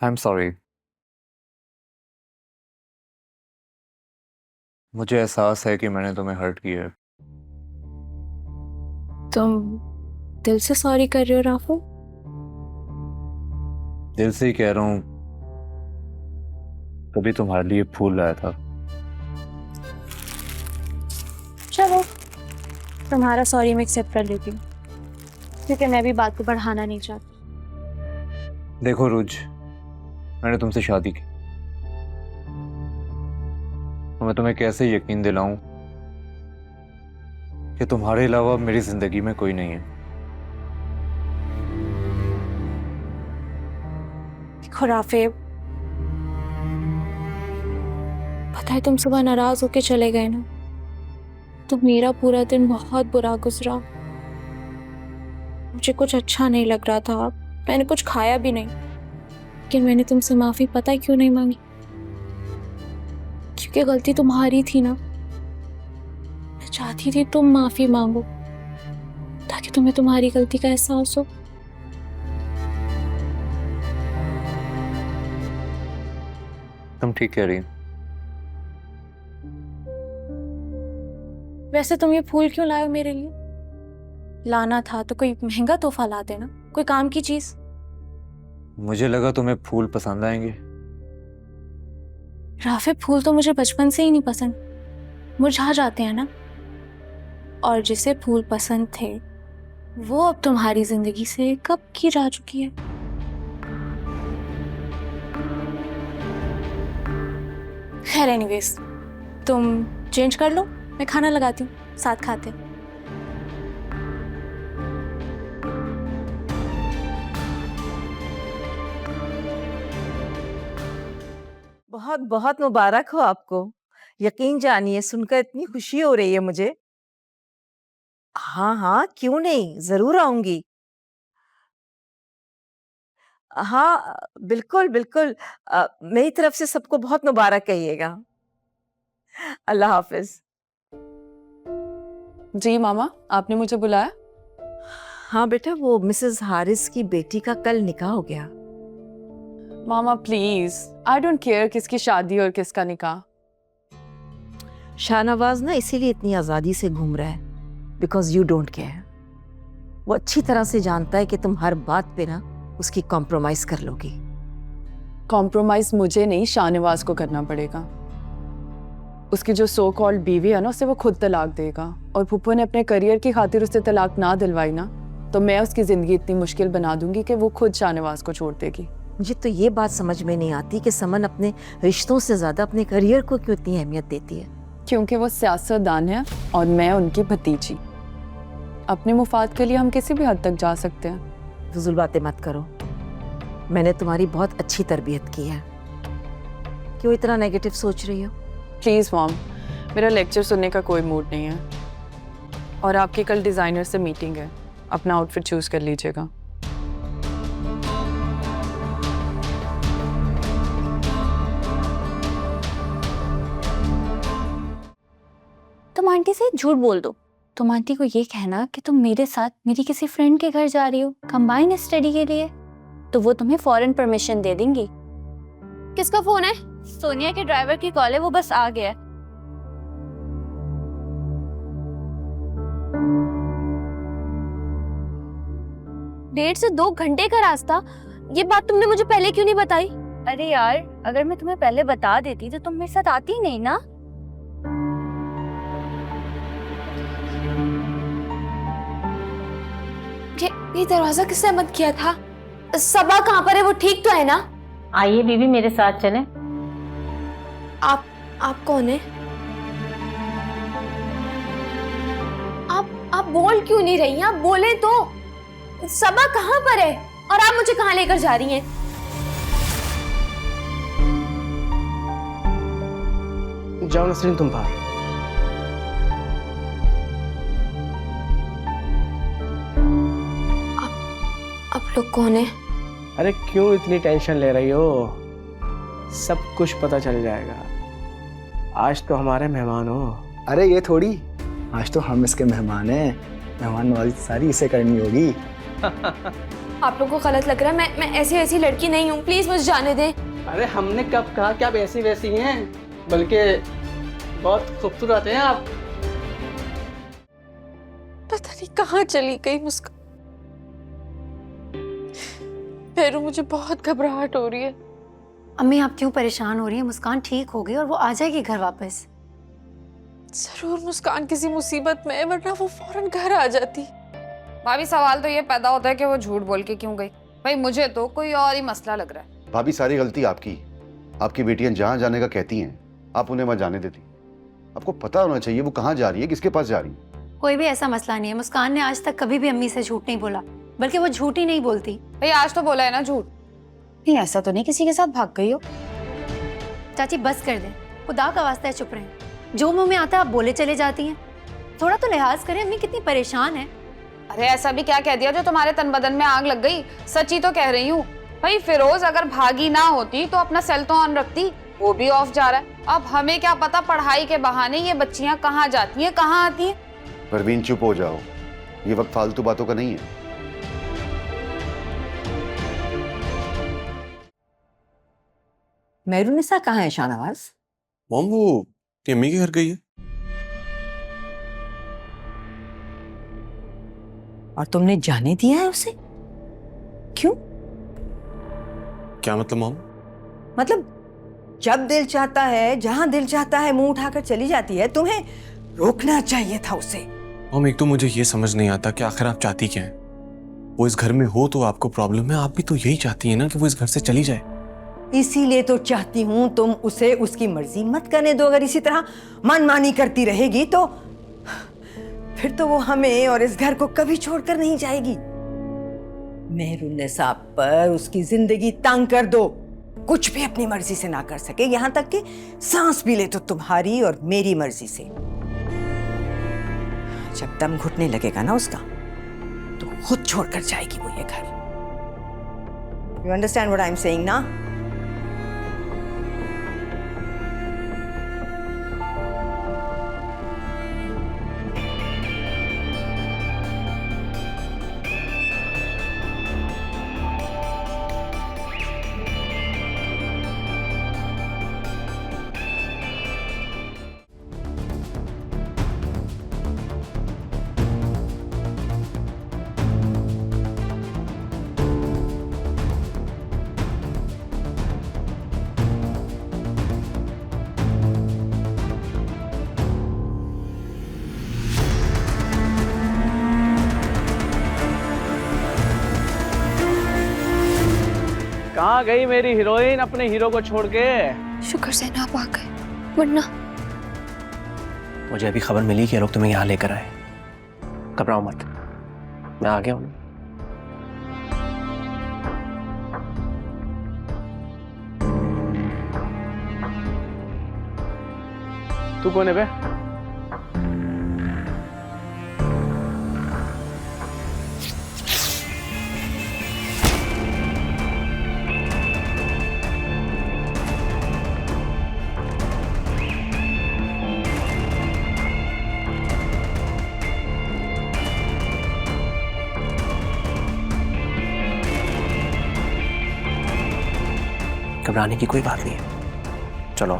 I am sorry. मुझे एहसास है कि मैंने तुम्हें हर्ट किया है। तुम दिल से सॉरी कर रहे हो राफू? दिल से ही कह रहा हूँ। तभी तुम्हारे लिए फूल लाया था। चलो, तुम्हारा सॉरी मैं एक्सेप्ट कर लेती हूँ, क्योंकि मैं भी बात को बढ़ाना नहीं चाहती। देखो रुज, मैंने तुमसे शादी की, तो मैं तुम्हें कैसे यकीन दिलाऊं कि तुम्हारे अलावा मेरी जिंदगी में कोई नहीं है। देखो राफे, पता है तुम सुबह नाराज होके चले गए ना, तो मेरा पूरा दिन बहुत बुरा गुजरा। मुझे कुछ अच्छा नहीं लग रहा था, मैंने कुछ खाया भी नहीं। लेकिन मैंने तुमसे माफी पता है क्यों नहीं मांगी? क्योंकि गलती तुम्हारी थी ना। मैं चाहती थी तुम माफी मांगो, ताकि तुम्हें तुम्हारी गलती का एहसास हो। तुम ठीक कह रही हो। वैसे तुम ये फूल क्यों लाए हो मेरे लिए? लाना था तो कोई महंगा तोहफा ला देना, कोई काम की चीज। मुझे लगा तुम्हें फूल पसंद आएंगे। राफे, फूल तो मुझे बचपन से ही नहीं पसंद, मुरझा जाते हैं ना। और जिसे फूल पसंद थे वो अब तुम्हारी जिंदगी से कब की जा चुकी है। खैर एनीवेज, तुम चेंज कर लो, मैं खाना लगाती हूँ, साथ खाते हैं। बहुत बहुत मुबारक हो आपको। यकीन जानिए, सुनकर इतनी खुशी हो रही है मुझे। हाँ हाँ, क्यों नहीं, जरूर आऊंगी। हाँ, बिल्कुल बिल्कुल। मेरी तरफ से सबको बहुत मुबारक कहिएगा। अल्लाह हाफिज। जी मामा, आपने मुझे बुलाया? हाँ बेटा, वो मिसेस हारिस की बेटी का कल निकाह हो गया। मामा प्लीज, आई डोंट केयर किसकी शादी और किसका निकाह। शाहनवाज ना इसीलिए इतनी आजादी से घूम रहा है, बिकॉज यू डोंट केयर। वो अच्छी तरह से जानता है कि तुम हर बात पे ना उसकी कॉम्प्रोमाइज कर लोगी। कॉम्प्रोमाइज मुझे नहीं, शाहनवाज को करना पड़ेगा। उसकी जो सो कॉल्ड बीवी है ना, उसे वो खुद तलाक देगा। और फूफो ने अपने करियर की खातिर उससे तलाक ना दिलवाई ना, तो मैं उसकी जिंदगी इतनी मुश्किल बना दूंगी कि वो खुद शाहनवाज को छोड़ देगी। मुझे तो ये बात समझ में नहीं आती कि समन अपने रिश्तों से ज्यादा अपने करियर को क्यों इतनी अहमियत देती है। क्योंकि वो सियासतदान है और मैं उनकी भतीजी। अपने मुफाद के लिए हम किसी भी हद तक जा सकते हैं। फजूल बातें मत करो। मैंने तुम्हारी बहुत अच्छी तरबियत की है, क्यों इतना नेगेटिव सोच रही हो? प्लीज़ मॉम, मेरा लेक्चर सुनने का कोई मूड नहीं है। और आपकी कल डिज़ाइनर से मीटिंग है, अपना आउटफिट चूज़ कर लीजिएगा। तुम आंटी से झूठ बोल दो। तुम आंटी को ये कहना कि तुम मेरे साथ मेरी किसी फ्रेंड के घर जा रही हो कंबाइन स्टडी के लिए, तो वो तुम्हें फौरन परमिशन दे देंगी। किसका फोन है? सोनिया के ड्राइवर की कॉल है, वो बस आ गया है। डेढ़ से 2 घंटे का रास्ता, ये बात तुमने मुझे पहले क्यों नहीं बताई? अरे यार, अगर मैं तुम्हें पहले बता देती तो तुम मेरे साथ आती ही नहीं ना। ये दरवाजा किसने बंद किया था? सबा कहाँ पर है? वो ठीक तो है ना? आइए बीबी, मेरे साथ चलें। आप कौन है? आप बोल क्यों नहीं रही हैं? आप बोले तो। सबा कहाँ पर है और आप मुझे कहाँ लेकर जा रही हैं? जाओ नसरीन, तुम बाहर। आप लोग कौन है? अरे क्यों इतनी टेंशन ले रही हो? सब कुछ पता चल जाएगा। आज तो हमारे मेहमान हो। अरे ये थोड़ी, आज तो हम इसके मेहमान हैं। मेहमान नवाजी सारी इसे करनी होगी। आप लोगों को गलत लग रहा है, मैं ऐसी वैसी लड़की नहीं हूँ, प्लीज मुझे जाने दें। अरे हमने कब कहा कि आप ऐसी वैसी हैं, बल्कि बहुत खूबसूरत हैं आप। पता नहीं कहाँ चली गई मुस्कान। मेरू, मुझे बहुत घबराहट हो रही है। अम्मी आप क्यों परेशान हो रही है? मुस्कान ठीक हो गई और वो आ जाएगी घर वापस। जरूर मुस्कान किसी मुसीबत में है, वरना वो फौरन घर आ जाती। भाभी सवाल तो ये पैदा होता है कि वो झूठ बोल के क्यों गई। भाई मुझे तो कोई और ही मसला लग रहा है। भाभी सारी गलती आपकी। आपकी बेटियां जहां जाने का कहती हैं आप उन्हें वहां जाने देती। आपको पता होना चाहिए वो कहाँ जा रही है, किसके पास जा रही है। कोई भी ऐसा मसला नहीं है। मुस्कान ने आज तक कभी भी अम्मी से झूठ नहीं बोला, बल्कि वो झूठ ही नहीं बोलती। भाई आज तो बोला है ना झूठ। नहीं ऐसा तो नहीं किसी के साथ भाग गई हो। चाची बस कर दे, खुदा का वास्ता है चुप रहे। जो मुंह में आता है आप बोले चले जाती हैं। थोड़ा तो लिहाज करें, अम्मी कितनी परेशान है। अरे ऐसा भी क्या कह दिया जो तुम्हारे तन बदन में आग लग गई। सच्ची तो कह रही हूँ। भाई फिरोज अगर भागी ना होती तो अपना सेल तो ऑन रखती, वो भी ऑफ जा रहा है। अब हमें क्या पता पढ़ाई के बहाने ये बच्चियां कहाँ जाती हैं कहाँ आती हैं। परवीन चुप हो जाओ, ये वक्त फालतू बातों का नहीं है। मेहरुनिसा कहाँ है शाहनवाज? मॉम वो अम्मी के घर गई है। और तुमने जाने दिया है उसे? क्यों? क्या मतलब मॉम? मतलब जब दिल चाहता है, जहां दिल चाहता है, मुंह उठाकर चली जाती है। तुम्हें रोकना चाहिए था उसे। मॉम एक तो मुझे ये समझ नहीं आता कि आखिर आप चाहती क्या है। वो इस घर में हो तो आपको प्रॉब्लम है, आप भी तो यही चाहती है ना कि वो इस घर से चली जाए। इसीलिए तो चाहती हूँ तुम उसे उसकी मर्जी मत करने दो। अगर इसी तरह मनमानी करती रहेगी तो फिर तो वो हमें और इस घर को कभी छोड़कर नहीं जाएगी। मेहरुनिसा पर उसकी जिंदगी तंग कर दो। कुछ भी अपनी मर्जी से ना कर सके, यहां तक कि सांस भी ले तो तुम्हारी और मेरी मर्जी से। जब दम घुटने लगेगा ना उसका तो खुद छोड़कर जाएगी वो ये घर। You understand what I am saying ना? कहाँ गई मेरी हीरोइन अपने हीरो को छोड़ के? शुक्र से आप आ गए, वरना मुझे अभी खबर मिली कि ये लोग तुम्हें यहाँ लेकर आए। घबराओ मत, मैं आ गया हूँ। तू कौन है बे? घबराने की कोई बात नहीं है, चलो।